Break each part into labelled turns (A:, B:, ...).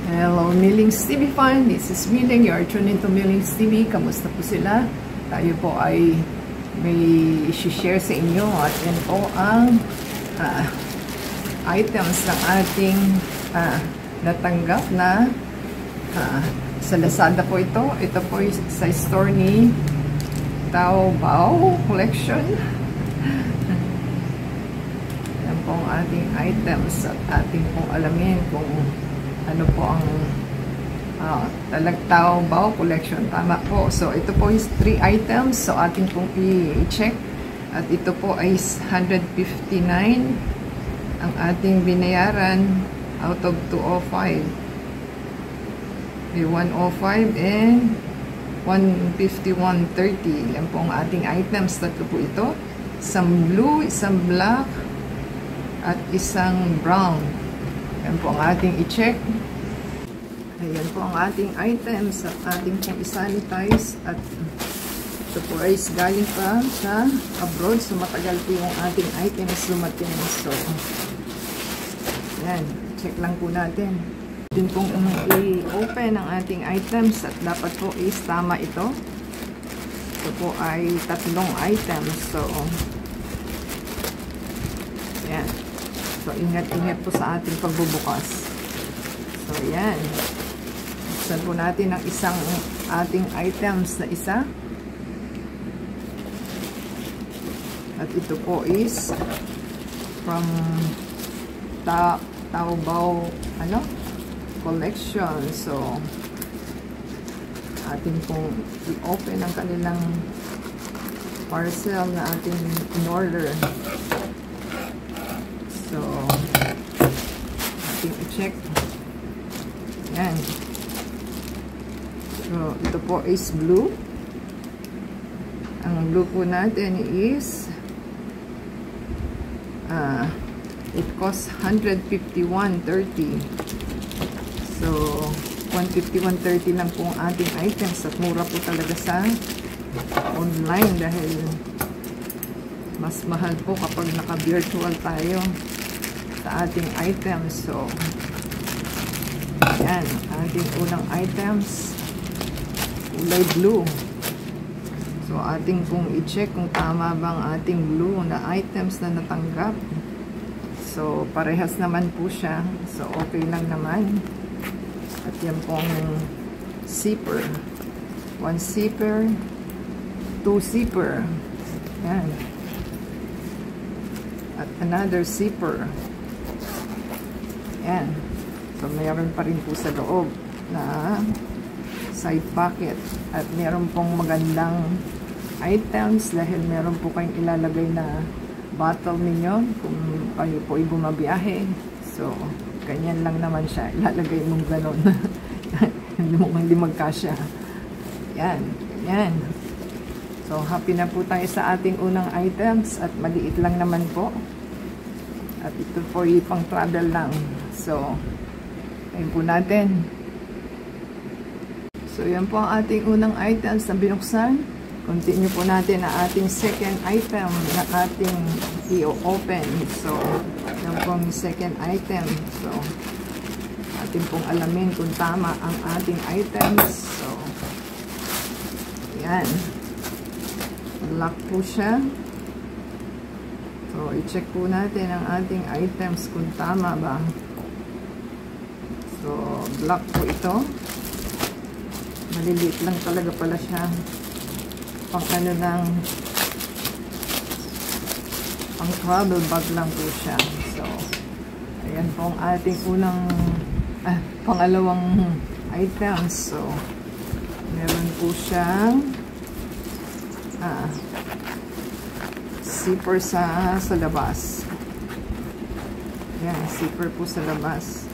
A: Hello, Millings TV fan. This is Milling. You are tuned into Millings TV. Kamusta po sila? Tayo po ay may i-share sa inyo at yan po ang items ng ating natanggap na sa Lazada po ito. Ito po sa store ni Taobao Collection. Yan po ang ating items at ating pong alamin kung ano po ang Taobao Collection. Tama po. So, ito po is 3 items. So, ating pong i-check. At ito po ay 159 ang ating binayaran out of 205. May 105 and 151.30. Yan po ang ating items. Tatlo po ito. Isang blue, isang black, at isang brown. Yan po ang ating i-check. Ayan po ang ating items at ating pong i-sanitize. At ito po ay galing pa sa abroad. So, matagal po yung ating items lumating. So, yan. Check lang po natin. Din pong i-open ang ating items at dapat po is tama ito. Ito po ay 3 items. So, yan. So, ingat-ingat po sa ating pagbubukas. So, yan. Buksan po natin ang isang ating items na isa. At ito po is from Taobao Collection. So, ating pong i-open ang kanilang parcel na ating in-order. So, ating i-check. Yan. So, ito po is blue. Ang blue po natin is it costs 151.30. So, 151.30 lang po ang ating items at mura po talaga sa online dahil mas mahal po kapag naka-virtual tayo sa ating items. So, yan, ating unang items, kulay blue. So, ating pong i-check kung tama bang ating blue na items na natanggap. So, parehas naman po siya. So, okay lang naman. At yan pong zipper. 1 zipper, 2 zipper. Yan. At another zipper. Yan. So, mayroon pa rin po sa loob na side pocket. At mayroon pong magandang items dahil mayroon po kayong ilalagay na bottle ninyo kung kayo po ay bumabiyahe. So, ganyan lang naman siya. Ilalagay mong ganon. Hindi magkasya. Yan. Yan. So, happy na po tayo sa ating unang items at maliit lang naman po. At ito po yung pang travel lang. So, ayun po natin. So, yan po ang ating unang items na binuksan. Continue po natin ang ating second item na ating i-open. So, yan po ang second item. So, ating pong alamin kung tama ang ating items. So, yan. Lock po siya. So, i-check po natin ang ating items kung tama ba. So, black po ito. Maliliit lang talaga pala siya. Pang ano lang, pang travel bag lang po siya. So, ayan po ang ating unang, pangalawang items. So, meron po siyang, zipper sa labas. Yan, zipper po sa labas.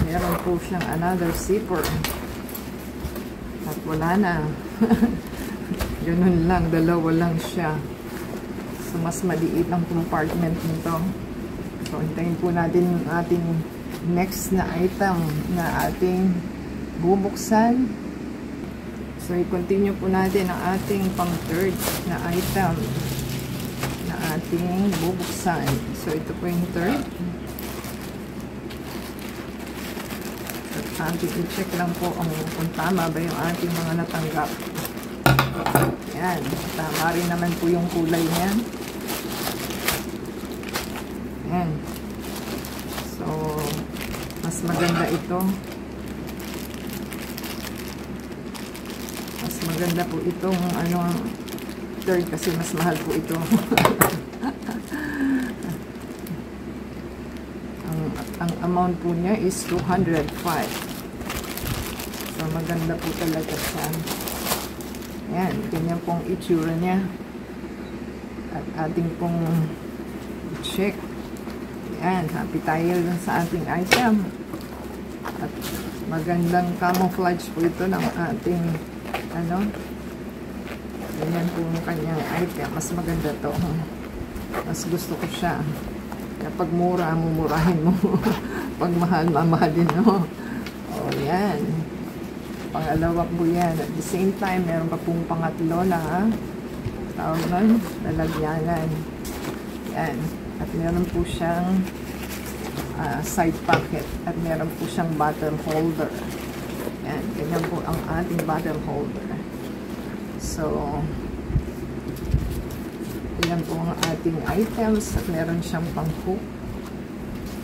A: Meron po siyang another zipper. At wala na. Ganun lang, dalawa lang siya. So, mas maliit ang compartment nito. So, hintayin po natin ang ating next na item na ating bubuksan. So, i-continue po natin ang ating pang third na item na ating bubuksan. So, ito po yung third. ating i-check lang po kung tama ba yung ating mga natanggap. Yan, tama rin naman po yung kulay niya. Yan. So, mas maganda ito. Mas maganda po itong third kasi mas mahal po ito. ang amount po niya is 205. So, maganda po talaga siya. Ayan, ganyan pong itsura niya. At ating pong check. Ayan, happy tayo sa ating item. At magandang camouflage po ito ng ating ganyan po yung kanyang item. Mas maganda to. Mas gusto ko siya. Kapag mura, mumurahin mo. Pag mahal, mamahalin mo. O, yan. Pangalawa po yan. At the same time, meron pa pong pangatlo na tawag nun, lalagyanan. Yan. At meron po siyang side pocket. At meron po siyang bottle holder. Yan. Ganyan po ang ating bottle holder. So, yan po ang ating items. At meron siyang pang-hook.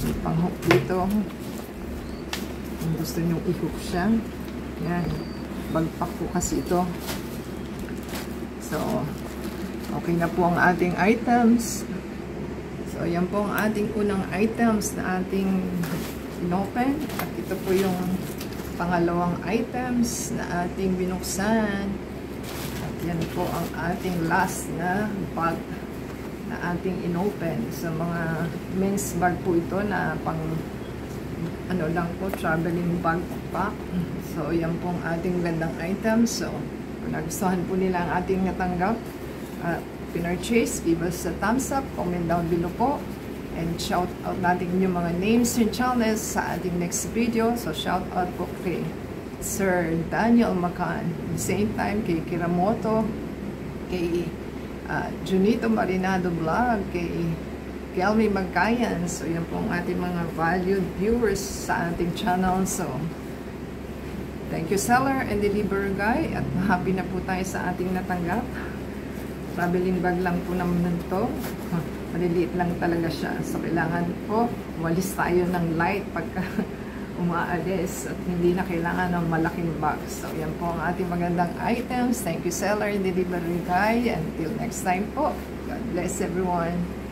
A: May pang-hook dito. Kung gusto nyo i-hook siya. Yan. Bagpak po kasi ito. So, okay na po ang ating items. So, yan po ang ating unang items na ating inopen. At ito po yung pangalawang items na ating binuksan. At yan po ang ating last na bag na ating inopen. So, mga men's bag po ito na pang lang po, traveling bag pack. So, yan po ang ating gandang items. So, kung nagustuhan po nila ang ating natanggap, pinurchase, give us a thumbs up, comment down below po, and shout out natin yung mga names and channels sa ating next video. So, shout out po kay Sir Daniel Macan, at the same time kay Kiramoto, kay Junito Marinado Vlog, kay Kelmy Magkayan. So, yan po ang ating mga valued viewers sa ating channel. So, thank you seller and deliverer guy. At happy na po tayo sa ating natanggap. Traveling bag lang po naman ito. Maliliit lang talaga siya. So, kailangan po walis tayo ng light pagka umaalis. At hindi na kailangan ng malaking bag. So, yan po ang ating magandang items. Thank you seller and deliverer guy. Until next time po. God bless everyone.